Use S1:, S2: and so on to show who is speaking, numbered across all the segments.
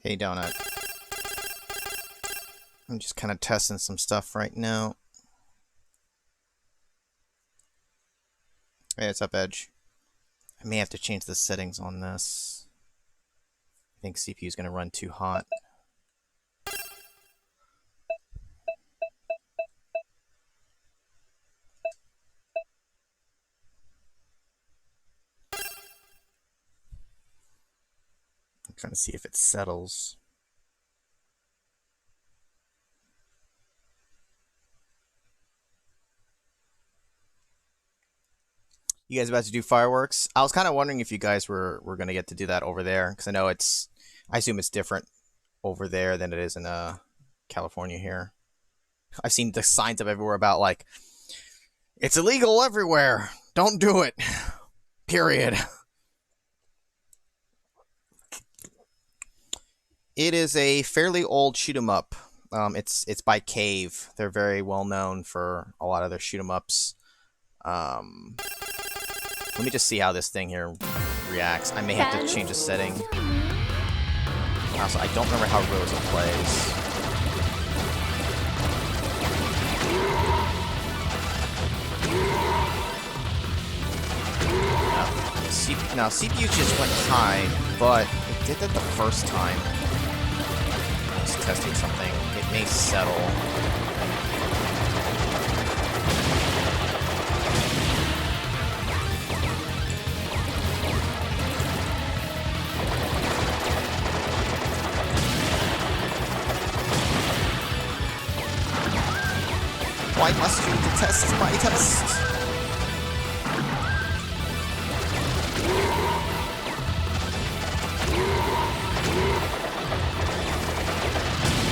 S1: Hey, Donut. I'm just kind of testing some stuff right now. Hey, what's up, Edge? I may have to change the settings on this. I think CPU is going to run too hot. I'm trying to see if it settles. You guys about to do fireworks? I was kind of wondering if you guys were going to get to do that over there, because I know it's, I assume it's different over there than it is in California here. I've seen the signs up everywhere about like, it's illegal everywhere. Don't do it. Period. It is a fairly old shoot 'em up. It's by Cave. They're very well known for a lot of their shoot 'em ups. Let me just see how this thing here reacts. I may have to change a setting. Also, I don't remember how Rosa plays. Now, CPU just went high, but it did that the first time. I was testing something. It may settle. Why must you detest my test?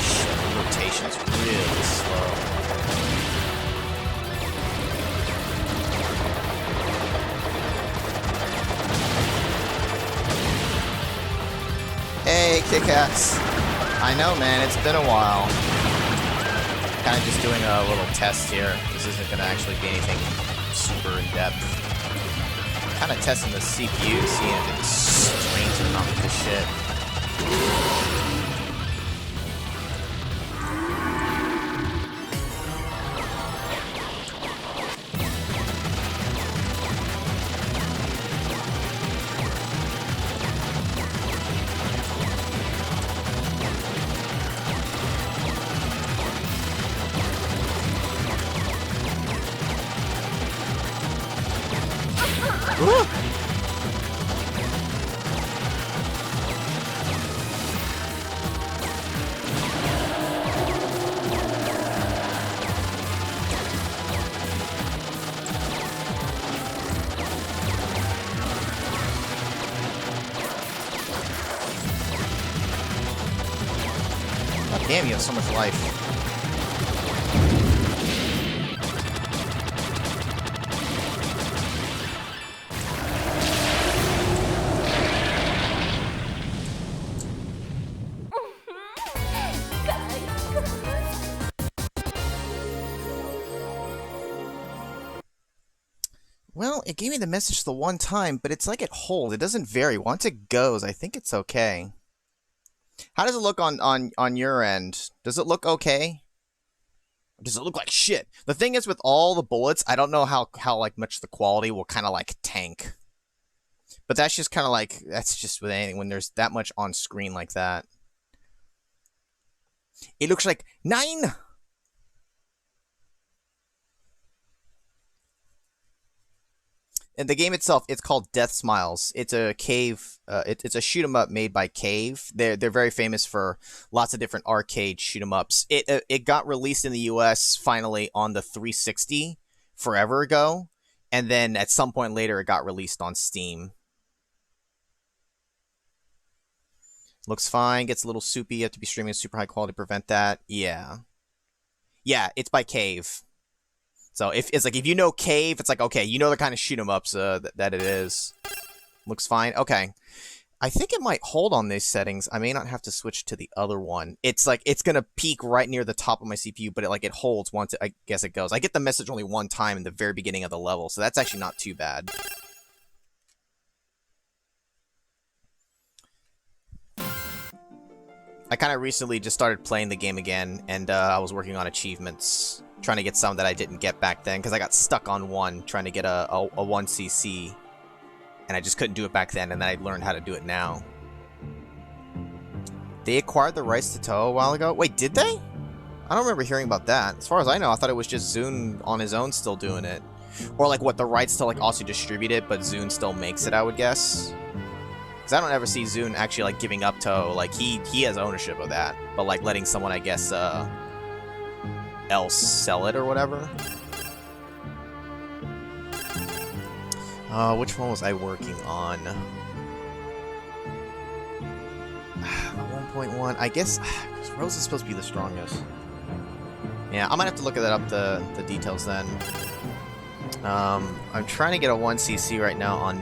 S1: Shit, the rotation's really slow. Hey, Kick-Ass. I know, man, it's been a while. Kind of just doing a little test here. This isn't going to actually be anything super in-depth. Kind of testing the CPU, seeing if it strains or not with this shit. Damn, you have so much life. Well, it gave me the message the one time, but it's like it holds. It doesn't vary. Once it goes, I think it's okay. How does it look on your end? Does it look okay? Or does it look like shit? The thing is, with all the bullets, I don't know how like much the quality will kind of like tank. But that's just kind of like, that's just with anything when there's that much on screen like that. It looks like 9. And the game itself, it's called Deathsmiles. It's a Cave. It's a shoot 'em up made by Cave. They're very famous for lots of different arcade shoot 'em ups. It got released in the U.S. finally on the 360 forever ago, and then at some point later, it got released on Steam. Looks fine. Gets a little soupy. You have to be streaming super high quality to prevent that. Yeah, it's by Cave. So if it's like, if you know Cave, it's like, okay, you know the kind of shoot 'em ups that it is. Looks fine. Okay. I think it might hold on these settings. I may not have to switch to the other one. It's like, it's gonna peak right near the top of my CPU, but it holds once I guess it goes. I get the message only one time in the very beginning of the level, so that's actually not too bad. I kind of recently just started playing the game again, and I was working on achievements, trying to get some that I didn't get back then, because I got stuck on one, trying to get a 1cc, and I just couldn't do it back then, and then I learned how to do it now. They acquired the rights to Toho a while ago? Wait, did they? I don't remember hearing about that. As far as I know, I thought it was just Zune on his own still doing it. Or like what, the rights to like also distribute it, but Zune still makes it, I would guess. Because I don't ever see Zune actually like giving up Toho. Like he has ownership of that, but like letting someone, I guess, else sell it or whatever. Which one was I working on? 1.1, I guess. Rose is supposed to be the strongest. Yeah, I might have to look at that up, the details then. I'm trying to get a 1cc right now on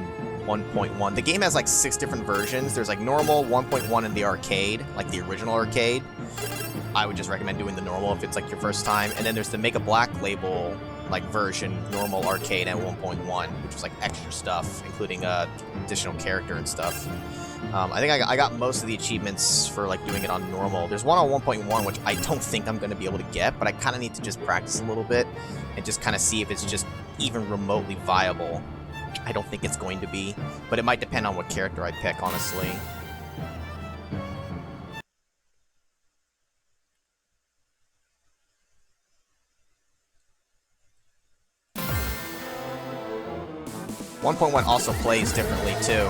S1: 1.1. The game has like 6 different versions. There's like normal, 1.1 in the arcade, like the original arcade. I would just recommend doing the normal if it's like your first time. And then there's the Make a Black Label like version, normal arcade and 1.1, which was like extra stuff, including additional character and stuff. I think I got most of the achievements for like doing it on normal. There's one on 1.1 which I don't think I'm going to be able to get, but I kind of need to just practice a little bit and just kind of see if it's just even remotely viable. I don't think it's going to be, but it might depend on what character I pick, honestly. .1 also plays differently too.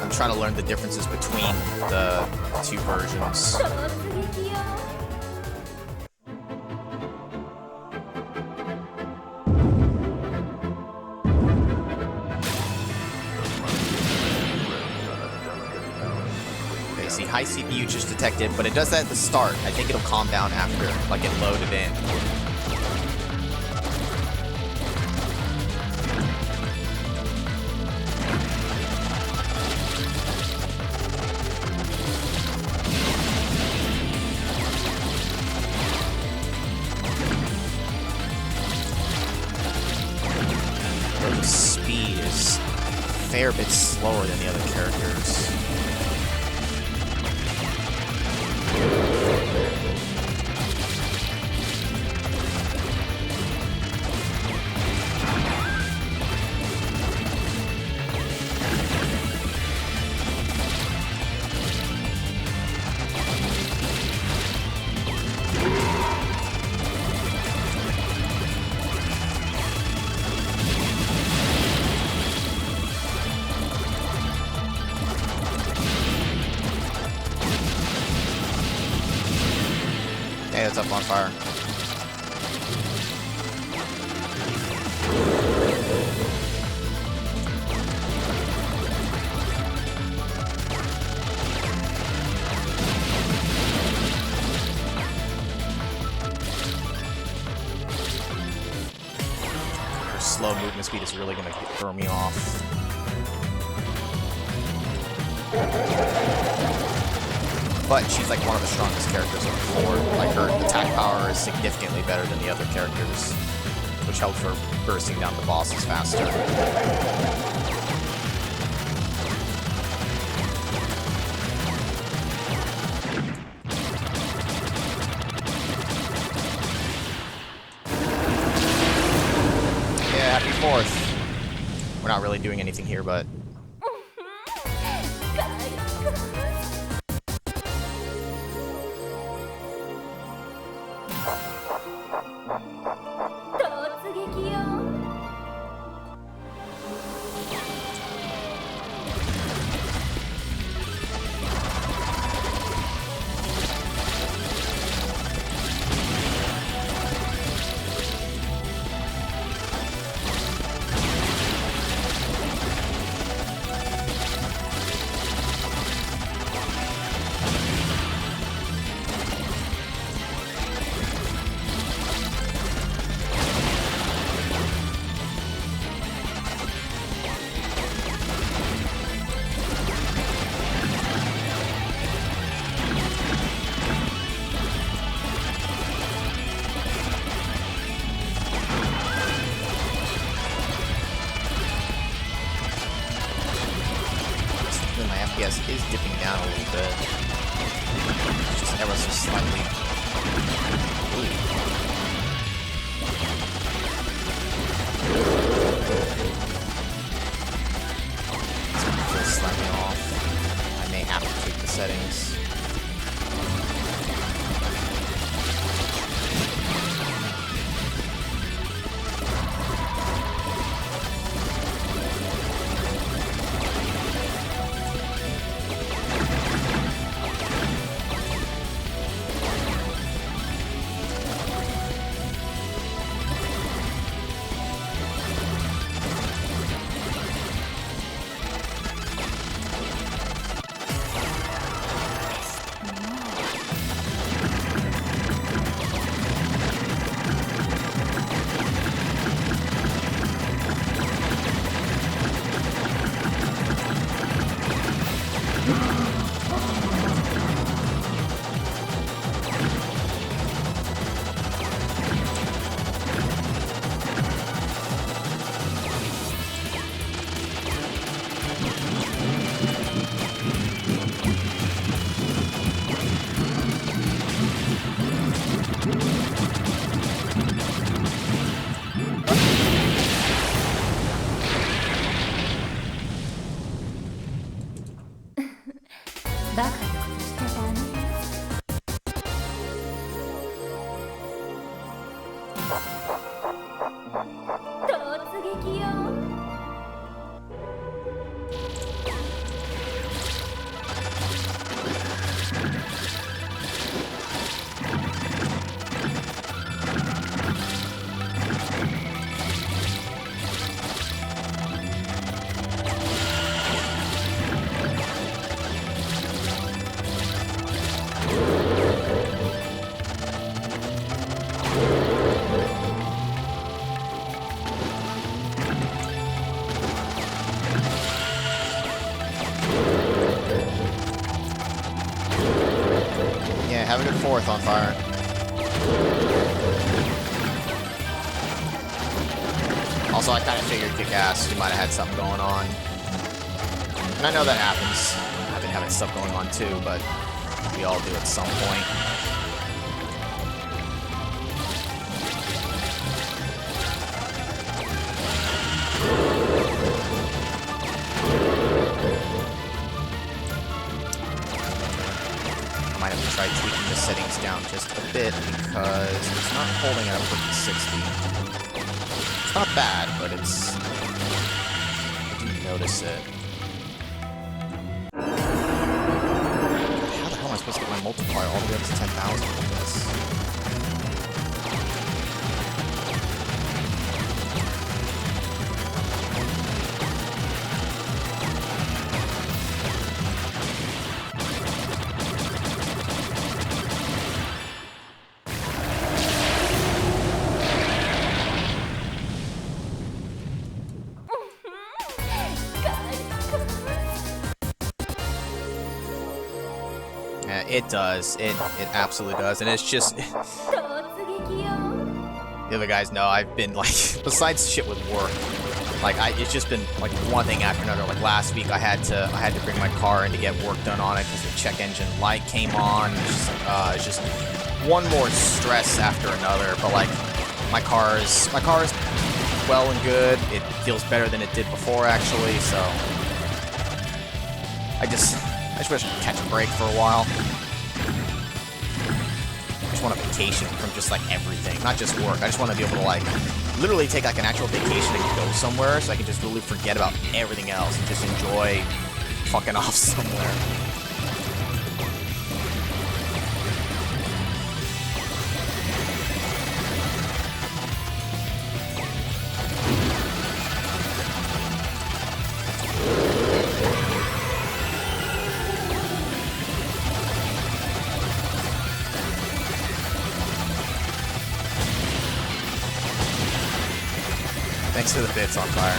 S1: I'm trying to learn the differences between the 2 versions. Okay, see, high CPU just detected, but it does that at the start. I think it'll calm down after, like, it loaded in. Speed is a fair bit slower than the other characters. Hey, it's up on fire. Her slow movement speed is really gonna throw me off. But she's like one of the strongest characters on the board. Like her attack power is significantly better than the other characters, which helps her bursting down the bosses faster. Yeah, happy 4th. We're not really doing anything here, but it. It's just ever so slightly. It's gonna feel slightly off. I may have to tweak the settings. Have a good fourth on fire. Also, I kind of figured kick-ass, you might have had something going on. And I know that happens. I've been having stuff going on too, but we all do at some point. Try tweaking the settings down just a bit because it's not holding it up with the 60. It's not bad, but it's... I do notice it. How the hell am I supposed to get my multiplier all the way up to 10,000 with this? It does. It absolutely does. And it's just... The other guys know I've been, like, besides shit with work, like, it's just been, like, one thing after another. Like, last week I had to bring my car in to get work done on it because the check engine light came on. It's just one more stress after another. But, like, my car is well and good. It feels better than it did before, actually, so... I just wish I could catch a break for a while. I just want a vacation from just, like, everything, not just work. I just want to be able to, like, literally take, like, an actual vacation and go somewhere so I can just really forget about everything else and just enjoy fucking off somewhere. Thanks to the bits on fire.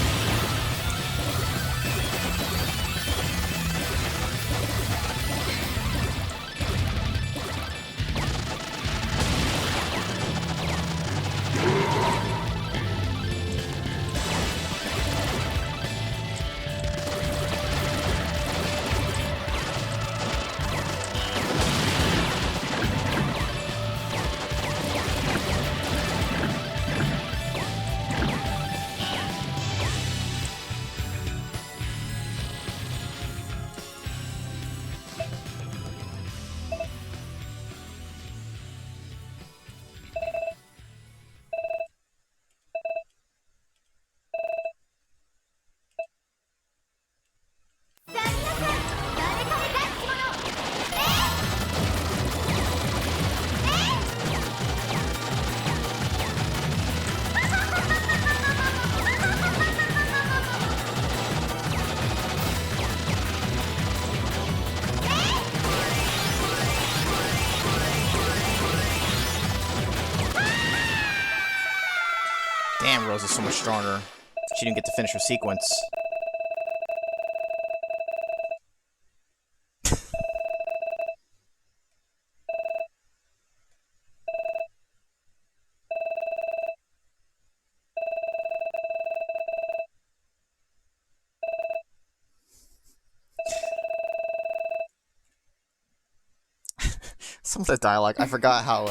S1: Damn, Rose is so much stronger. She didn't get to finish her sequence. Some of the dialogue, I forgot how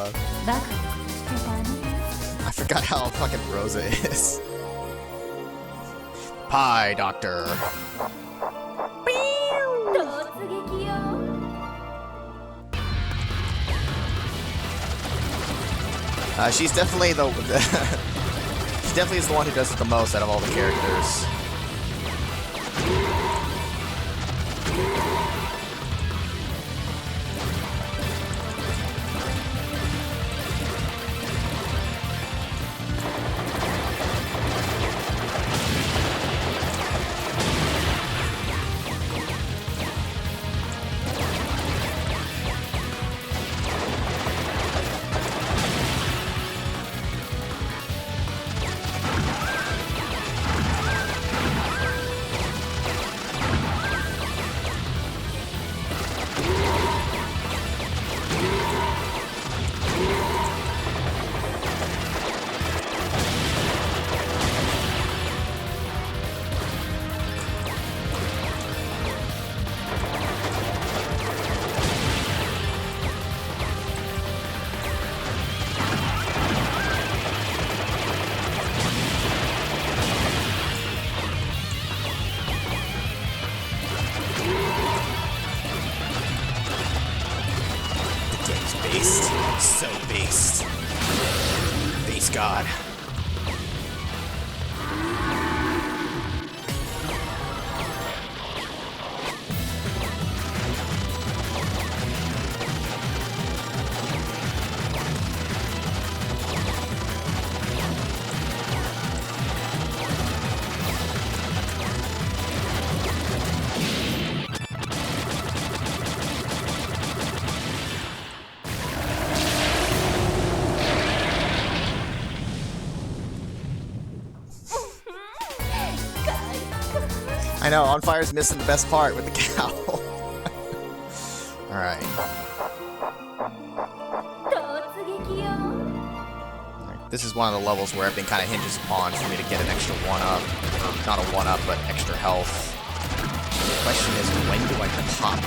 S1: fucking Rosa is. Pie Doctor. She's definitely the she definitely is the one who does it the most out of all the characters. Based. So based. Base God. I know, On Fire's missing the best part with the cow. Alright. This is one of the levels where everything kind of hinges upon for me to get an extra 1-up. Or not a 1-up, but extra health. The question is, when do I pop it?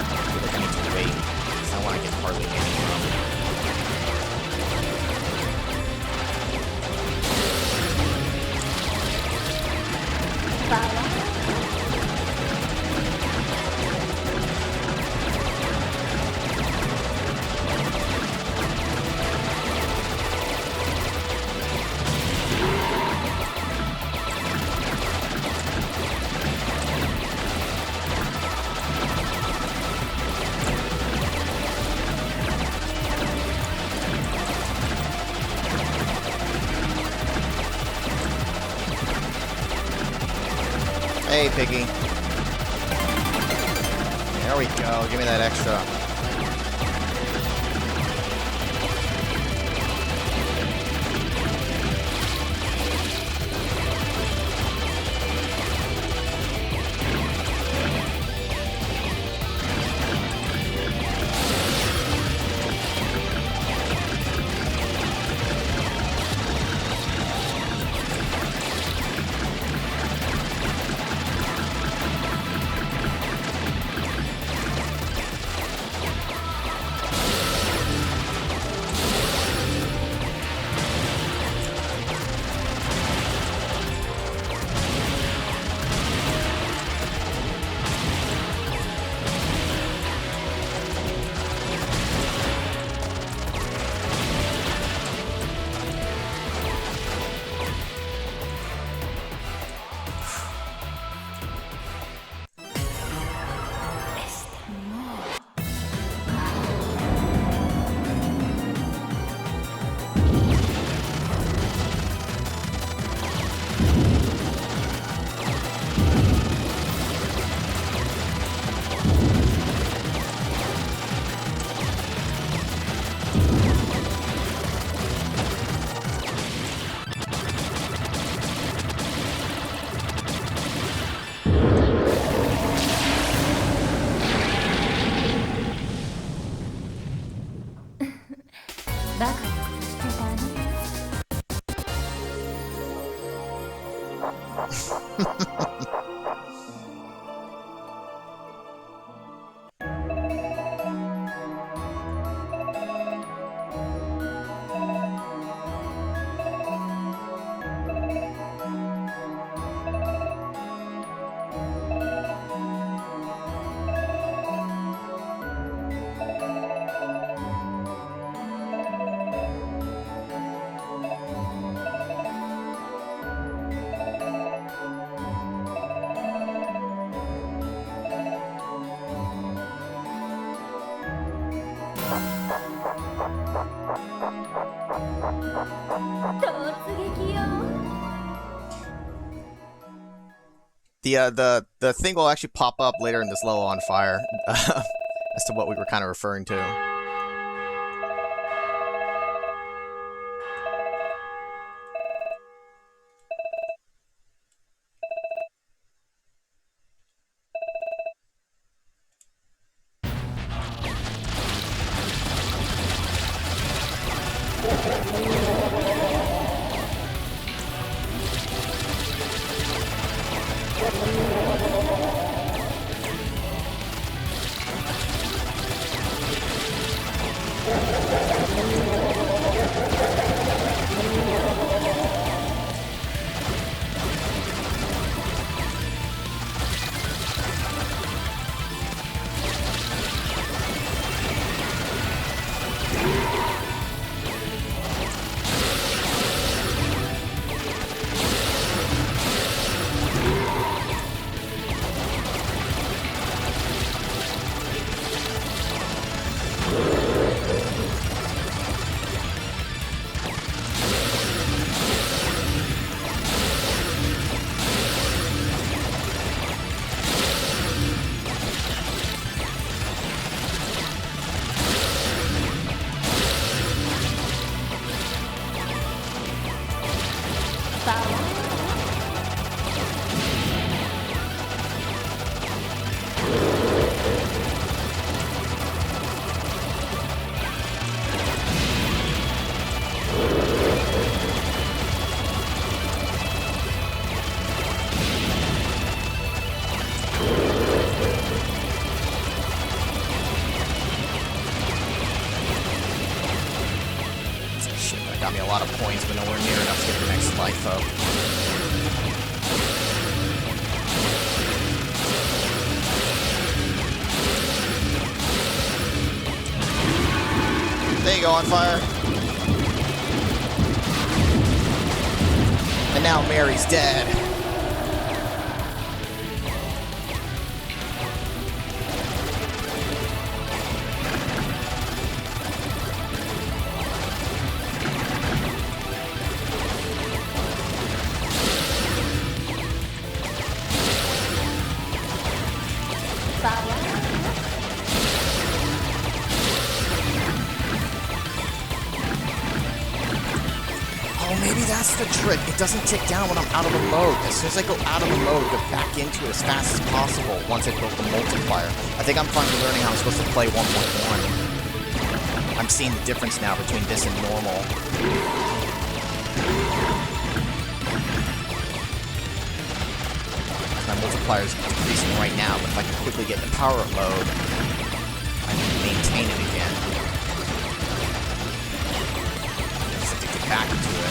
S1: I feel like I need to wait, because I want to get hardly any of them. Hey, Piggy. There we go. Give me that extra. The thing will actually pop up later in this level on fire as to what we were kind of referring to. Got me a lot of points, but nowhere near enough to get the next life up. There you go, on fire. And now Mary's dead. Maybe that's the trick. It doesn't tick down when I'm out of the mode. As soon as I go out of the mode, get back into it as fast as possible once I build the multiplier. I think I'm finally learning how I'm supposed to play 1.1. I'm seeing the difference now between this and normal. My multiplier is decreasing right now, but if I can quickly get in the power-up mode, I can maintain it again. Just have to get back into it.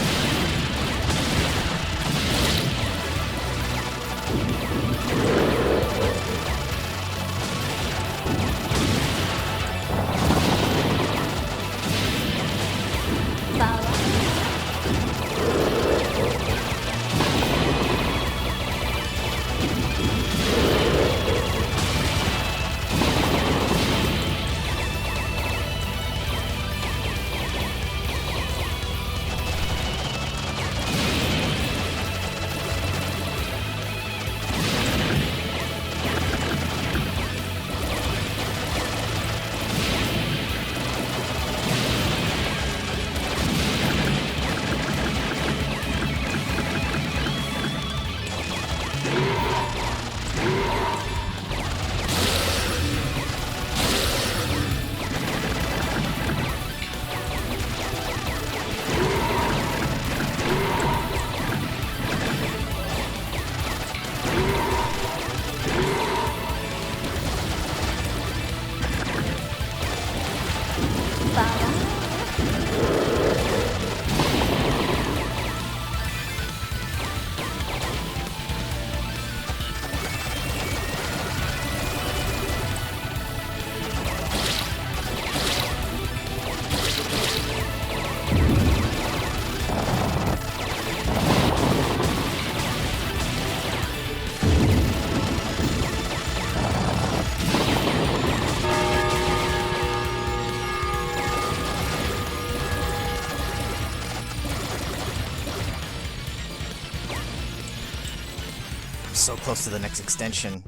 S1: So close to the next extension.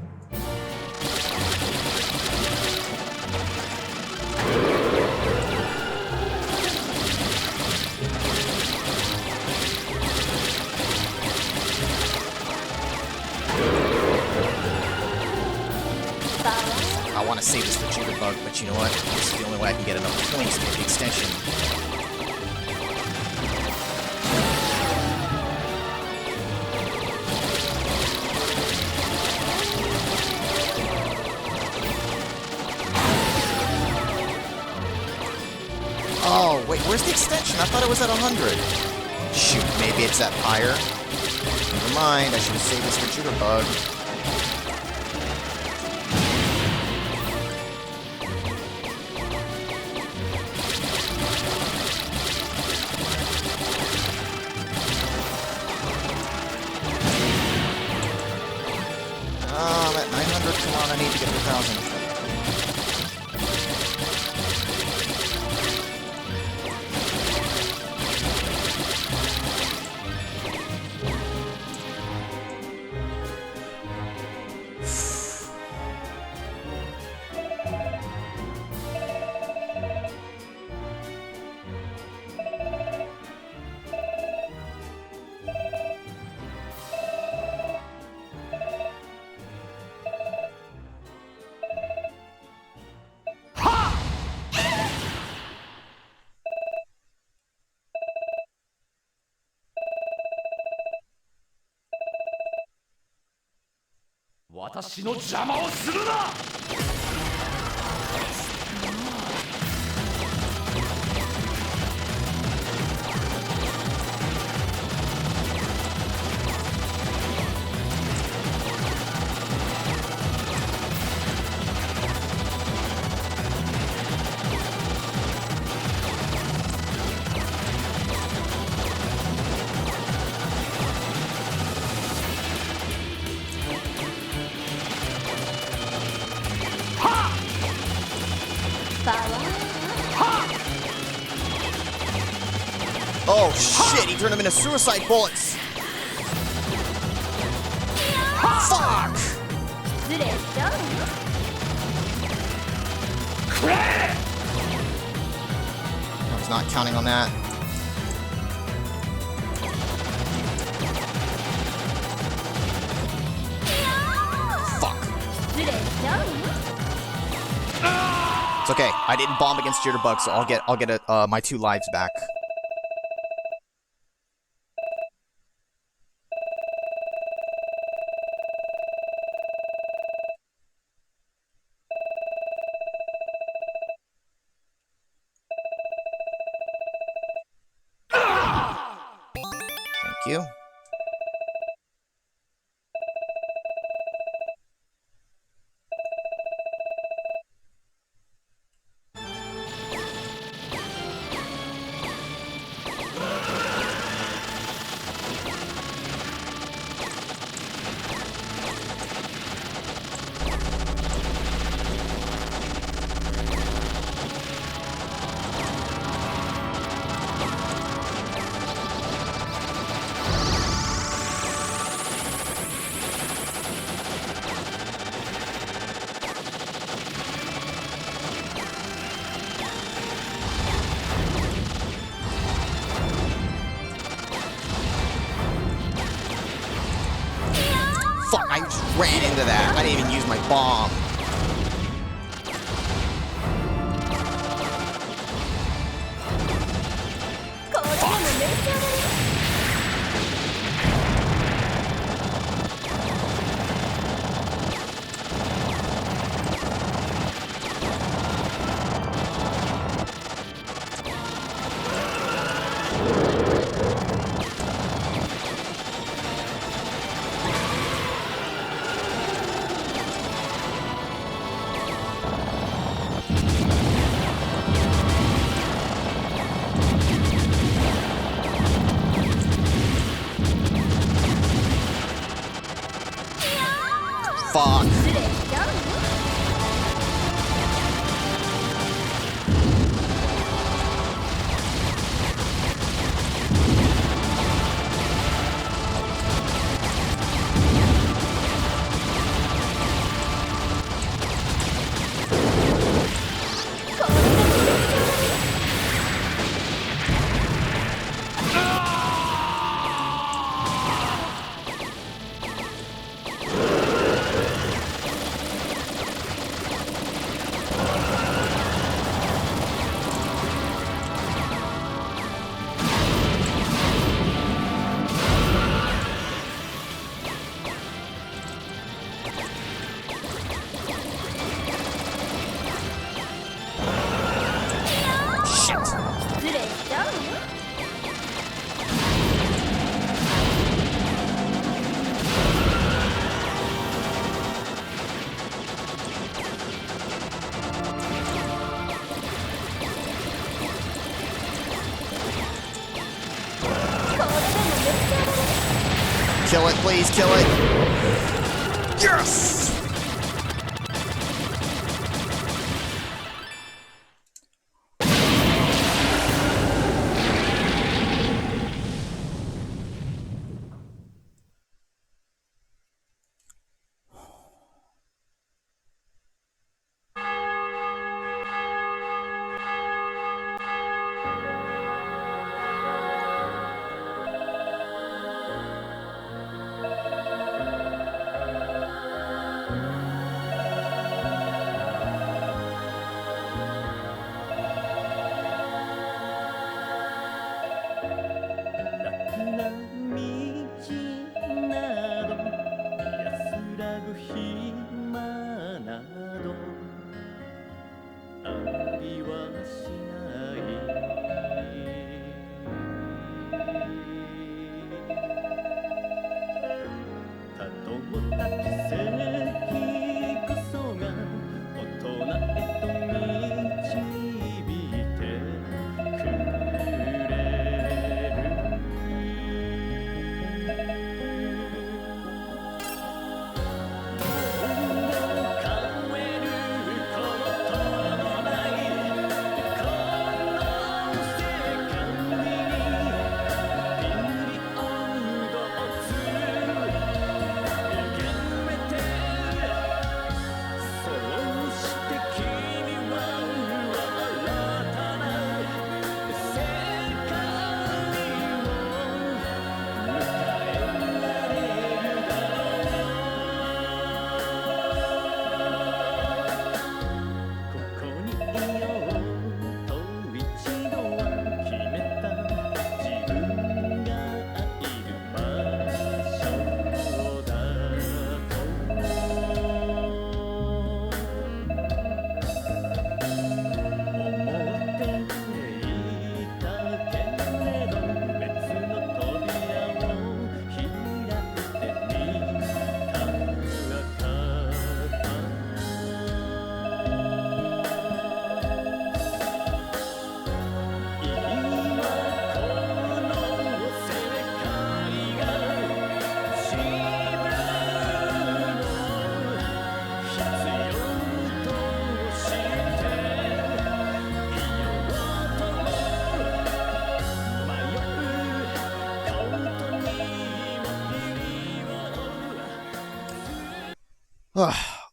S1: I want to save this for Jitterbug, but you know what? This is the only way I can get enough points to get the extension. Oh, wait, where's the extension? I thought it was at 100. Shoot, maybe it's at higher? Never mind, I should have saved this for Jitterbug. I'm at 900, come on, I need to get to 1,000. Oh shit, he turned them into suicide bullets! Fuck! I was not counting on that. Fuck. It's okay, I didn't bomb against Jitterbug, so I'll get my 2 lives back. Thank you. Fuck, I just ran into that. I didn't even use my bomb. Kill it, please, kill it. Yes!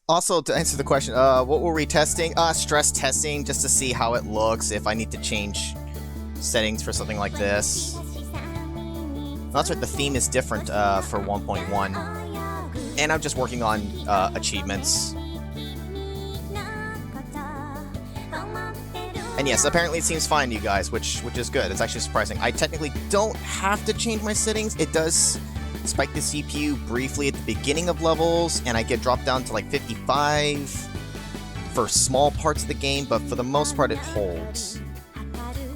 S1: Also, to answer the question, what were we testing? Stress testing, just to see how it looks, if I need to change settings for something like this. That's right, the theme is different for 1.1. And I'm just working on achievements. And yes, apparently it seems fine to you guys, which is good. It's actually surprising. I technically don't have to change my settings. It does spike the CPU briefly at the beginning of levels, and I get dropped down to like 55 for small parts of the game, but for the most part it holds.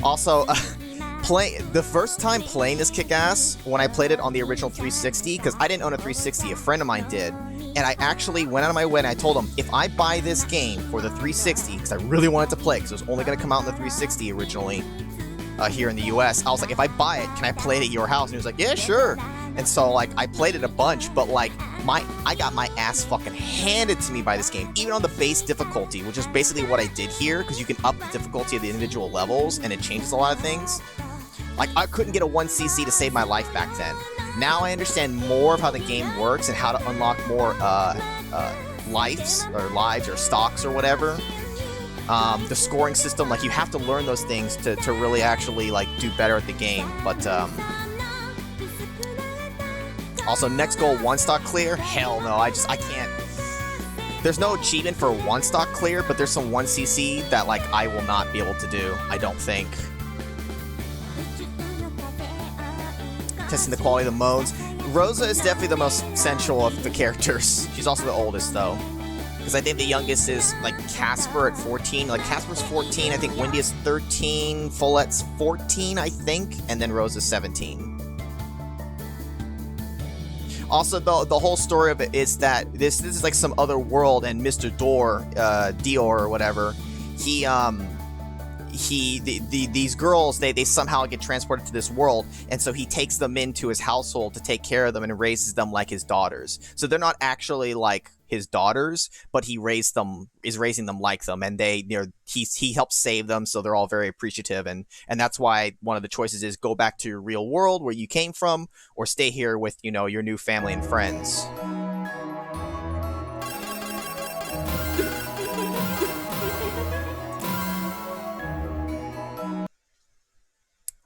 S1: Also, the first time playing this kick-ass, when I played it on the original 360, because I didn't own a 360, a friend of mine did, and I actually went out of my way and I told him, if I buy this game for the 360, because I really wanted to play, because it was only going to come out in the 360 originally, here in the US, I was like, if I buy it, can I play it at your house? And he was like, yeah, sure. And so, like, I played it a bunch, but, like, I got my ass fucking handed to me by this game, even on the base difficulty, which is basically what I did here, because you can up the difficulty of the individual levels, and it changes a lot of things. Like, I couldn't get a 1cc to save my life back then. Now I understand more of how the game works and how to unlock more, lives or stocks or whatever. The scoring system, like, you have to learn those things to really actually, like, do better at the game, but, also, next goal, 1-stock clear? Hell no, I can't. There's no achievement for 1-stock clear, but there's some 1cc that, like, I will not be able to do, I don't think. Testing the quality of the modes. Rosa is definitely the most sensual of the characters. She's also the oldest, though. Because I think the youngest is, like, Casper at 14. Like, Casper's 14, I think Wendy is 13, Follette's 14, I think, and then Rosa's 17. Also, the whole story of it is that this is like some other world, and Mr. Dior or whatever, these girls, they somehow get transported to this world, and so he takes them into his household to take care of them and raises them like his daughters. So they're not actually like his daughters, but he is raising them like them, and he helps save them, so they're all very appreciative, and that's why one of the choices is go back to your real world where you came from, or stay here with your new family and friends.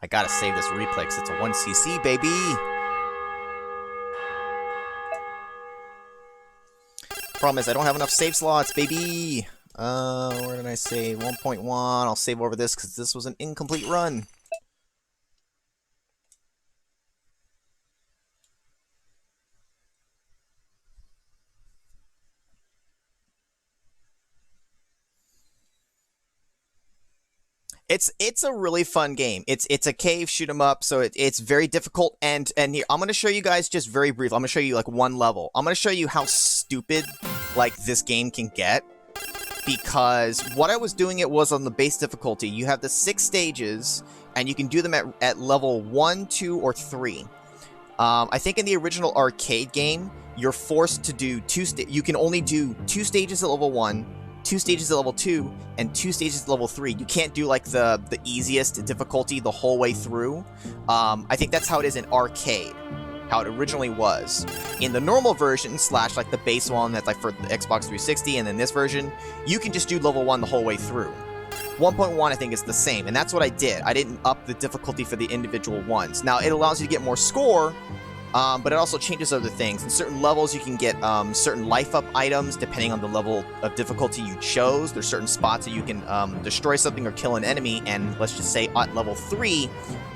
S1: I gotta save this replay because it's a 1cc, baby! Problem is, I don't have enough save slots, baby! Where did I save? 1.1. I'll save over this because this was an incomplete run. It's a really fun game. It's a cave shoot 'em up, so it's very difficult. And here, I'm gonna show you guys just very brief. I'm gonna show you like one level. I'm gonna show you how stupid like this game can get, because what I was doing it was on the base difficulty. You have the 6 stages, and you can do them at level 1, 2, or 3. I think in the original arcade game, you're forced to do you can only do 2 stages at level 1. 2 stages at level 2, and 2 stages at level 3. You can't do like the easiest difficulty the whole way through. I think that's how it is in arcade, how it originally was. In the normal version, / like the base one that's like for the Xbox 360, and then this version, you can just do level 1 the whole way through. 1.1 I think is the same, and that's what I did. I didn't up the difficulty for the individual ones. Now, it allows you to get more score, but it also changes other things. In certain levels, you can get certain life-up items depending on the level of difficulty you chose. There's certain spots that you can destroy something or kill an enemy, and let's just say at level 3,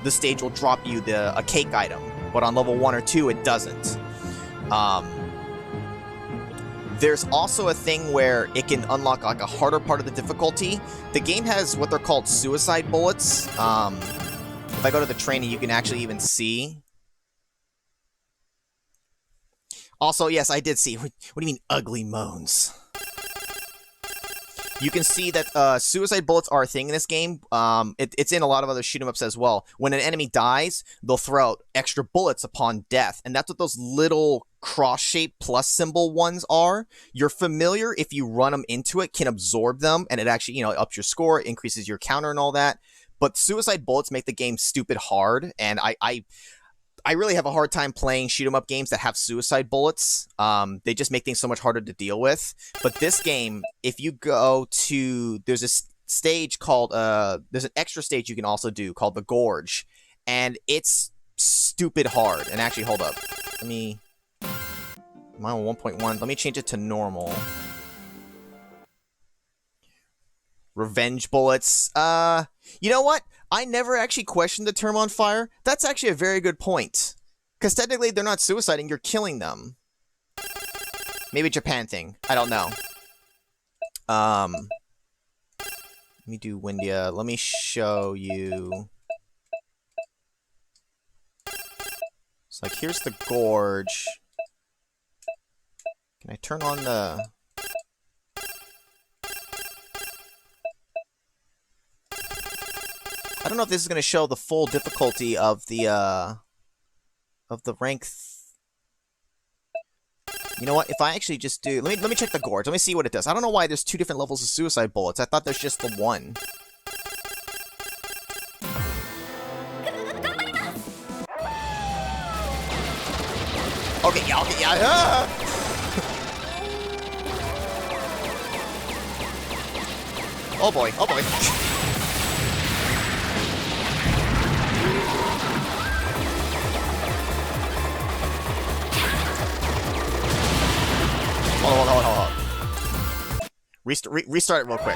S1: the stage will drop you a cake item, but on level 1 or 2, it doesn't. There's also a thing where it can unlock like a harder part of the difficulty. The game has what they're called suicide bullets. If I go to the training, you can actually even see. Also, yes, I did see. What do you mean, ugly moans? You can see that suicide bullets are a thing in this game. It's in a lot of other shoot-'em-ups as well. When an enemy dies, they'll throw out extra bullets upon death, and that's what those little cross-shaped plus symbol ones are. You're familiar, if you run them into it, can absorb them, and it actually, ups your score, increases your counter and all that. But suicide bullets make the game stupid hard, and I really have a hard time playing shoot-'em-up games that have suicide bullets. They just make things so much harder to deal with. But this game, if you go to... There's a stage called... there's an extra stage you can also do called the Gorge. And it's stupid hard. And actually, hold up. Let me... I'm on 1.1. Let me change it to normal. Revenge bullets. You know what? I never actually questioned the term on fire. That's actually a very good point. Because technically, they're not suiciding, you're killing them. Maybe a Japan thing. I don't know. Let me do Windia. Let me show you. It's like, here's the Gorge. Can I turn on the... I don't know if this is going to show the full difficulty of the rank. You know what? If I actually just do... Let me check the Gorge. Let me see what it does. I don't know why there's 2 different levels of suicide bullets. I thought there's just the one. Okay, yeah. Ah! Oh boy. Hold on. Restart it real quick.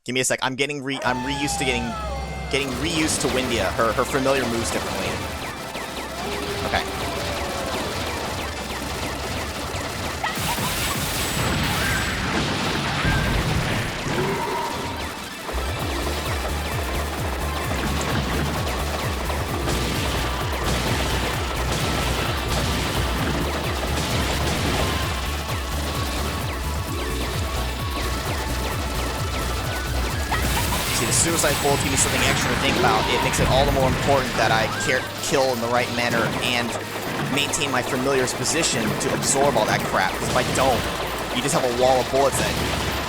S1: Give me a sec. I'm reused to getting reused to Windia. Her familiar moves differently. Okay. suicide bullets give me something extra to think about. It makes it all the more important that I kill in the right manner and maintain my familiar's position to absorb all that crap. Because if I don't, you just have a wall of bullets that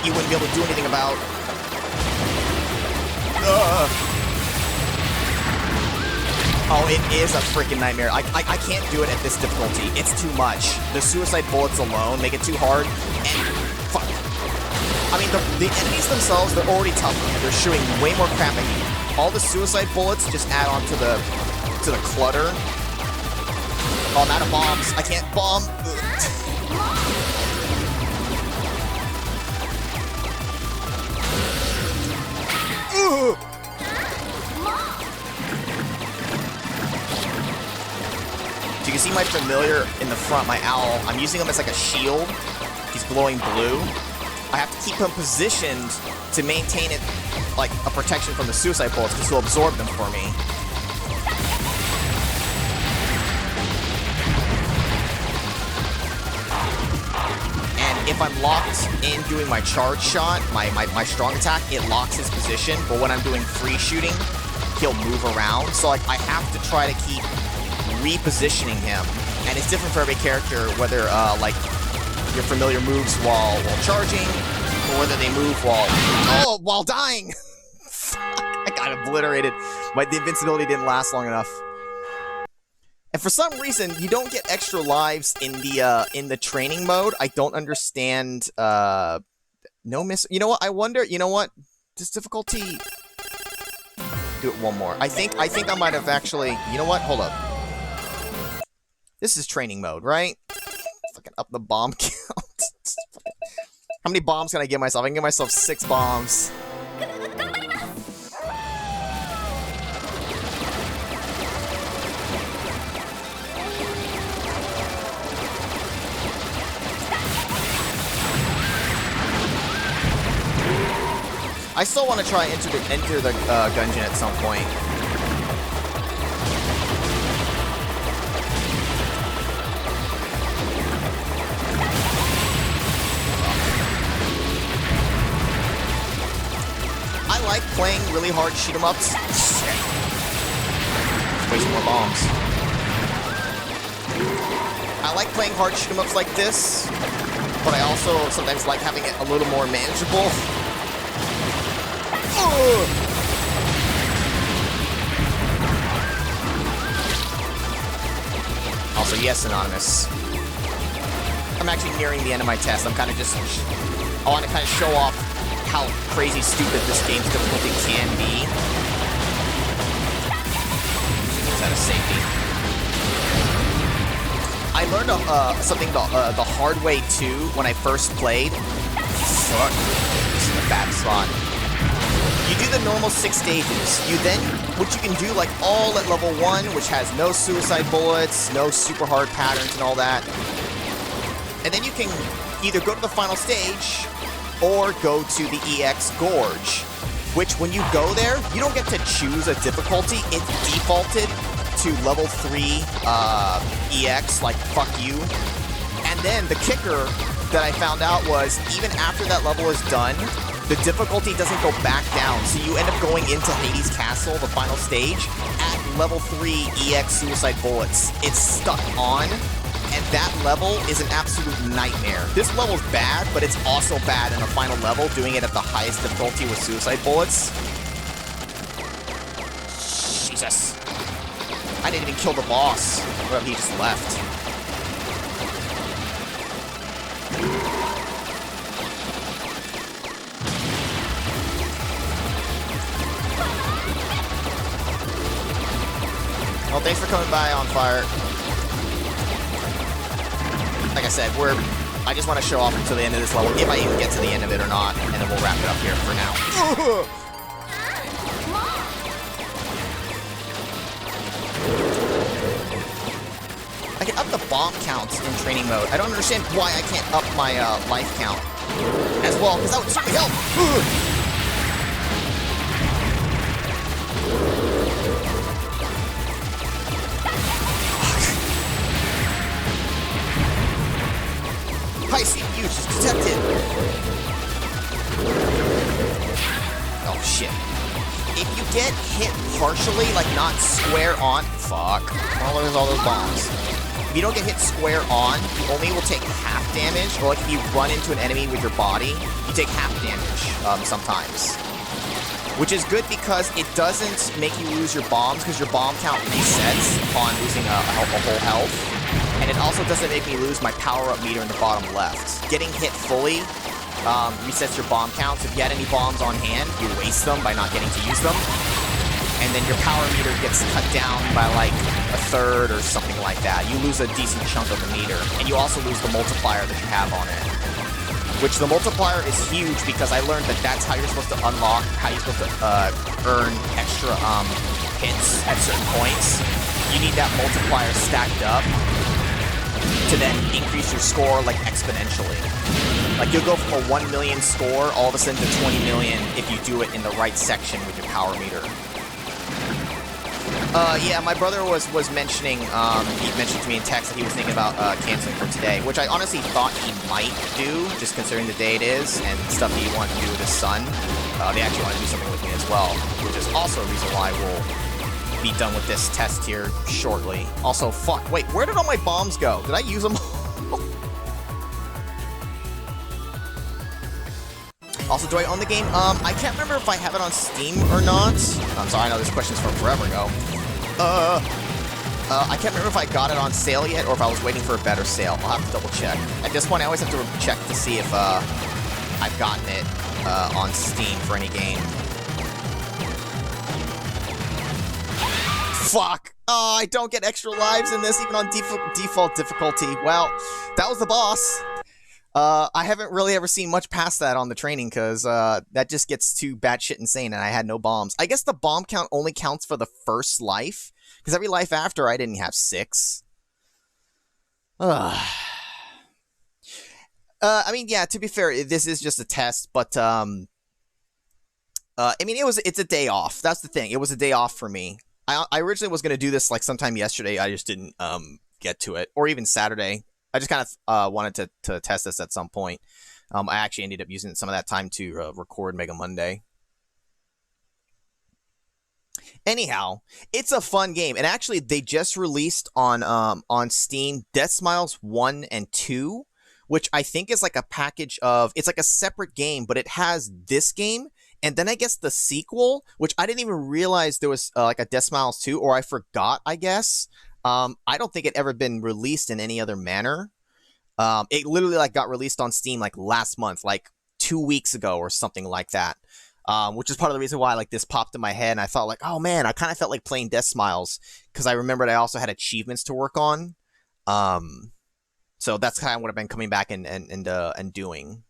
S1: you wouldn't be able to do anything about. Oh, it is a freaking nightmare. I can't do it at this difficulty. It's too much. The suicide bullets alone make it too hard, and fuck. I mean, the enemies themselves, they're already tough. They're shooting way more crap at you. All the suicide bullets just add on to the clutter. Oh, I'm out of bombs. I can't bomb. Ugh. So you can see my familiar in the front, my owl. I'm using him as like a shield. He's glowing blue. I have to keep him positioned to maintain it like a protection from the suicide bullets because he'll absorb them for me. And if I'm locked in doing my charge shot, my strong attack, it locks his position. But when I'm doing free shooting, he'll move around. So like I have to try to keep repositioning him, and it's different for every character whether like your familiar moves while charging or whether they move while dying. I got obliterated. The invincibility didn't last long enough, and for some reason you don't get extra lives in the training mode. I don't understand. No miss. You know what? I wonder. You know what? This difficulty. Do it one more. I think I might have actually. You know what? Hold up. This is training mode, right? Fucking up the bomb count. How many bombs can I give myself? I can give myself 6 bombs. I still want to try enter the dungeon at some point. I like playing really hard shoot-em-ups. Shit. Waste more bombs. I like playing hard shoot-em-ups like this, but I also sometimes like having it a little more manageable. Also, yes, Anonymous. I'm actually nearing the end of my test. I'm kind of just... I want to kind of show off how crazy stupid this game's difficulty can be. Is that a safety? I learned something the hard way too when I first played. Fuck. This is a bad spot. You do the normal 6 stages. You then, what you can do, like all at level 1, which has no suicide bullets, no super hard patterns and all that. And then you can either go to the final stage or go to the EX Gorge, which when you go there, you don't get to choose a difficulty. It's defaulted to level 3 EX, like fuck you. And then the kicker that I found out was even after that level is done, the difficulty doesn't go back down, so you end up going into Hades Castle, the final stage, at level 3 EX Suicide Bullets. It's stuck on, and that level is an absolute nightmare. This level's bad, but it's also bad in the final level, doing it at the highest difficulty with Suicide Bullets. Jesus. I didn't even kill the boss. Well, he just left. Well, thanks for coming by, On Fire. Like I said, I just want to show off until the end of this level, if I even get to the end of it or not, and then we'll wrap it up here for now. I can up the bomb counts in training mode. I don't understand why I can't up my life count as well, because that would certainly help. High CPU just detected. Oh shit. get hit partially, like not square on, fuck, oh, there's all those bombs. If you don't get hit square on, you only will take half damage, or like if you run into an enemy with your body, you take half damage sometimes. Which is good because it doesn't make you lose your bombs, because your bomb count resets upon losing a whole health. And it also doesn't make me lose my power-up meter in the bottom left. Getting hit fully resets your bomb counts. If you had any bombs on hand, you waste them by not getting to use them. And then your power meter gets cut down by like a third or something like that. You lose a decent chunk of the meter. And you also lose the multiplier that you have on it. Which the multiplier is huge because I learned that that's how you're supposed to unlock, how you're supposed to earn extra hits at certain points. You need that multiplier stacked up to then increase your score like exponentially. Like you'll go from a 1 million score all of a sudden to 20 million if you do it in the right section with your power meter. Yeah, my brother was mentioning, he mentioned to me in text that he was thinking about canceling for today, which I honestly thought he might do, just considering the day it is, and stuff he wanted to do with his son. They actually want to do something with me as well, which is also a reason why we'll be done with this test here shortly. Also, fuck, wait, where did all my bombs go? Did I use them all? Also, do I own the game? I can't remember if I have it on Steam or not. I'm sorry, I know this question's from forever ago. I can't remember if I got it on sale yet or if I was waiting for a better sale. I'll have to double check. At this point, I always have to check to see if I've gotten it on Steam for any game. Fuck! Oh, I don't get extra lives in this, even on default difficulty. Well, that was the boss. I haven't really ever seen much past that on the training, because that just gets too batshit insane, and I had no bombs. I guess the bomb count only counts for the first life, because every life after, I didn't have 6. I mean, yeah, to be fair, this is just a test, but, I mean, it's a day off. That's the thing. It was a day off for me. I originally was going to do this, like, sometime yesterday. I just didn't, get to it. Or even Saturday. I just kind of wanted to test this at some point. I actually ended up using some of that time to record Mega Monday. Anyhow, it's a fun game, and actually, they just released on Steam Deathsmiles 1 and 2, which I think is like a package of. It's like a separate game, but it has this game, and then I guess the sequel, which I didn't even realize there was like a Deathsmiles 2, or I forgot, I guess. I don't think it ever been released in any other manner. It literally like got released on Steam like last month, like 2 weeks ago or something like that. Which is part of the reason why like this popped in my head, and I thought like, oh man, I kind of felt like playing Deathsmiles because I remembered I also had achievements to work on. So that's kind of what I've been coming back and doing.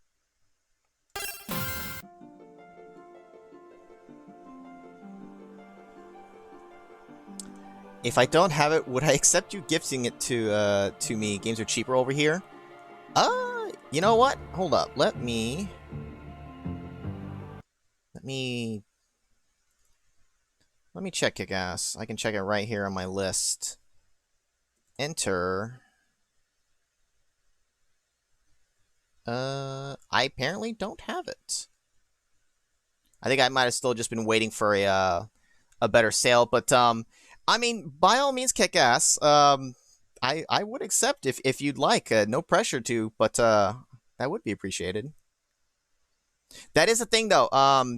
S1: If I don't have it, would I accept you gifting it to me? Games are cheaper over here. You know what? Hold up. Let me check Kick-Ass. I can check it right here on my list. Enter. I apparently don't have it. I think I might have still just been waiting for a better sale, but I mean, by all means, Kick-Ass. I would accept if you'd like. No pressure to, but that would be appreciated. That is a thing, though.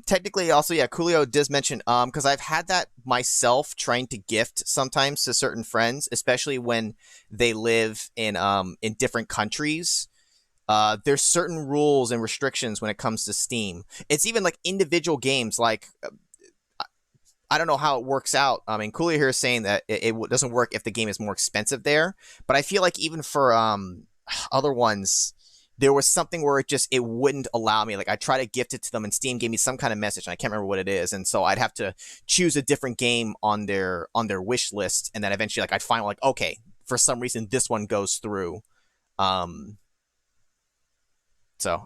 S1: Technically, also, yeah, Coolio does mention, because I've had that myself trying to gift sometimes to certain friends, especially when they live in different countries. There's certain rules and restrictions when it comes to Steam. It's even like individual games, like I don't know how it works out. I mean, Coolio here is saying that it doesn't work if the game is more expensive there. But I feel like even for other ones, there was something where it wouldn't allow me. Like I tried to gift it to them, and Steam gave me some kind of message, and I can't remember what it is. And so I'd have to choose a different game on their wish list, and then eventually, like I'd find like, okay, for some reason this one goes through. So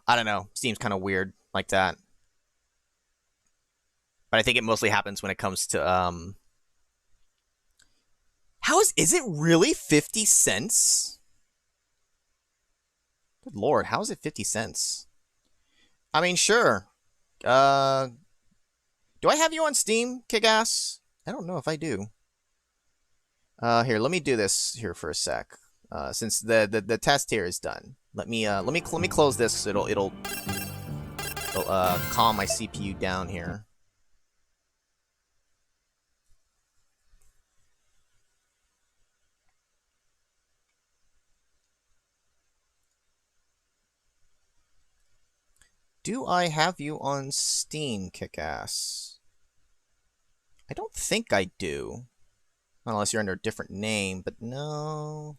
S1: I don't know. Steam's kind of weird like that. But I think it mostly happens when it comes to, is it really 50 cents? Good lord, how is it 50 cents? I mean, sure. Do I have you on Steam, Kick-Ass? I don't know if I do. Here, let me do this here for a sec. Since the test here is done, let me close this. So it'll calm my CPU down here. Do I have you on Steam, Kick-Ass? I don't think I do. Unless you're under a different name, but no.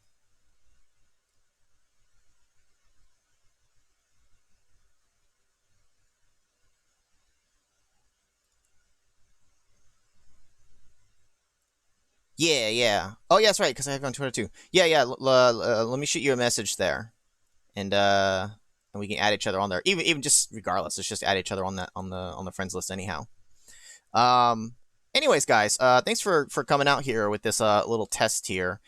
S1: Yeah. Oh, yeah, that's right, because I have you on Twitter too. Yeah. Let me shoot you a message there, and we can add each other on there. Even just regardless, let's just add each other on the friends list anyhow. Um. Anyways, guys, thanks for coming out here with this little test here.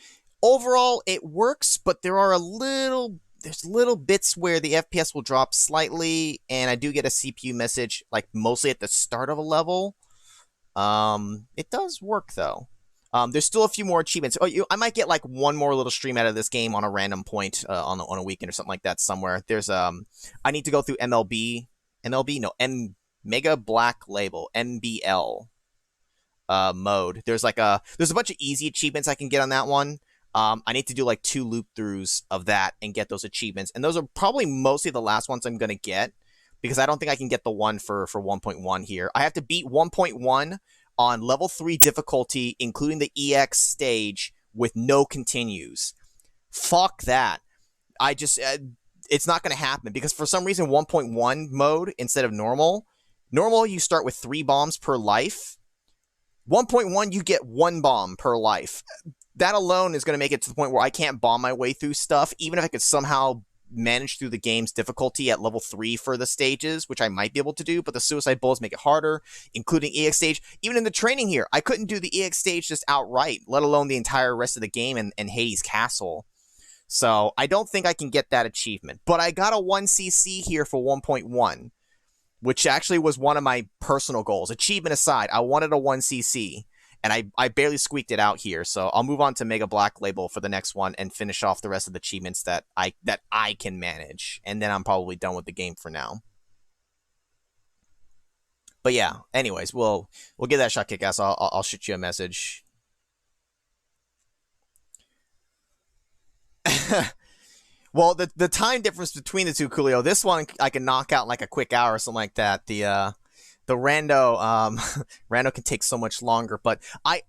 S1: Overall, it works, but there's little bits where the FPS will drop slightly, and I do get a CPU message like mostly at the start of a level. It does work though. There's still a few more achievements. I might get like one more little stream out of this game on a random point on a weekend or something like that somewhere. There's I need to go through Mega Black Label MBL mode. There's a bunch of easy achievements I can get on that one. I need to do like 2 loop throughs of that and get those achievements, and those are probably mostly the last ones I'm gonna get because I don't think I can get the one for 1.1 here. I have to beat 1.1 on level 3 difficulty, including the EX stage, with no continues. Fuck that. It's not going to happen because for some reason 1.1 mode instead of normal you start with 3 bombs per life. 1.1 you get 1 bomb per life. That alone is going to make it to the point where I can't bomb my way through stuff, even if I could somehow manage through the game's difficulty at level 3 for the stages, which I might be able to do, but the suicide bullets make it harder, including EX stage. Even in the training here, I couldn't do the EX stage just outright, let alone the entire rest of the game and Hades Castle. So I don't think I can get that achievement, but I got a 1cc here for 1.1, which actually was one of my personal goals. Achievement aside, I wanted a 1cc. And I barely squeaked it out here, so I'll move on to Mega Black Label for the next one and finish off the rest of the achievements that I can manage, and then I'm probably done with the game for now. But yeah, anyways, we'll give that a shot, Kick-Ass. I'll shoot you a message. Well, the time difference between the two, Coolio. This one I can knock out in like a quick hour or something like that. The rando rando can take so much longer, but I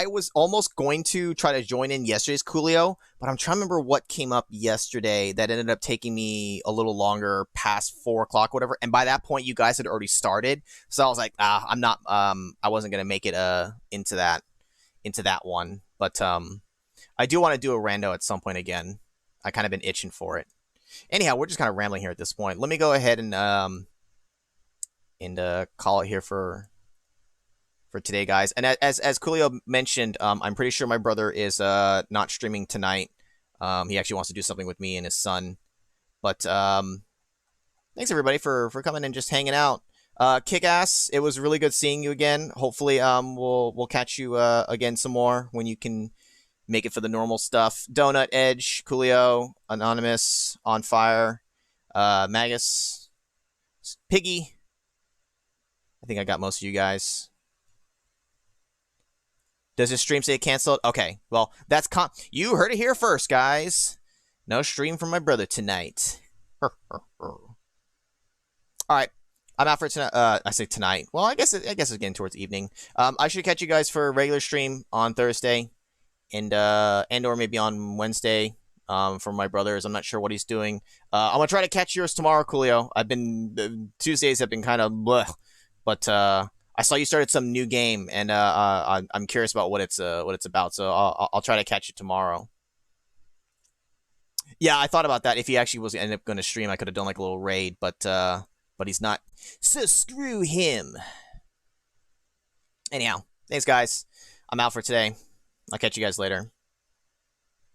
S1: was almost going to try to join in yesterday's Coolio, but I'm trying to remember what came up yesterday that ended up taking me a little longer past 4 o'clock, whatever. And by that point, you guys had already started, so I was like, I'm not, I wasn't gonna make it into that one, but I do want to do a rando at some point again. I kind of been itching for it. Anyhow, we're just kind of rambling here at this point. Let me go ahead and call it here for today, guys. And as Coolio mentioned, I'm pretty sure my brother is not streaming tonight. He actually wants to do something with me and his son. But thanks everybody for coming and just hanging out. Kick-Ass, it was really good seeing you again. Hopefully we'll catch you again some more when you can make it for the normal stuff. Donut, Edge, Coolio, Anonymous, On Fire, Magus, Piggy. I think I got most of you guys. Does his stream say canceled? Okay, well, that's you heard it here first, guys. No stream from my brother tonight. All right, I'm out for tonight. I say tonight. Well, I guess it's getting towards evening. I should catch you guys for a regular stream on Thursday, and or maybe on Wednesday. For my brothers, I'm not sure what he's doing. I'm gonna try to catch yours tomorrow, Coolio. Tuesdays have been kind of bleh. But I saw you started some new game, and I'm curious about what it's about. So I'll try to catch it tomorrow. Yeah, I thought about that. If he actually was ended up going to stream, I could have done like a little raid, but he's not. So screw him. Anyhow, thanks guys. I'm out for today. I'll catch you guys later.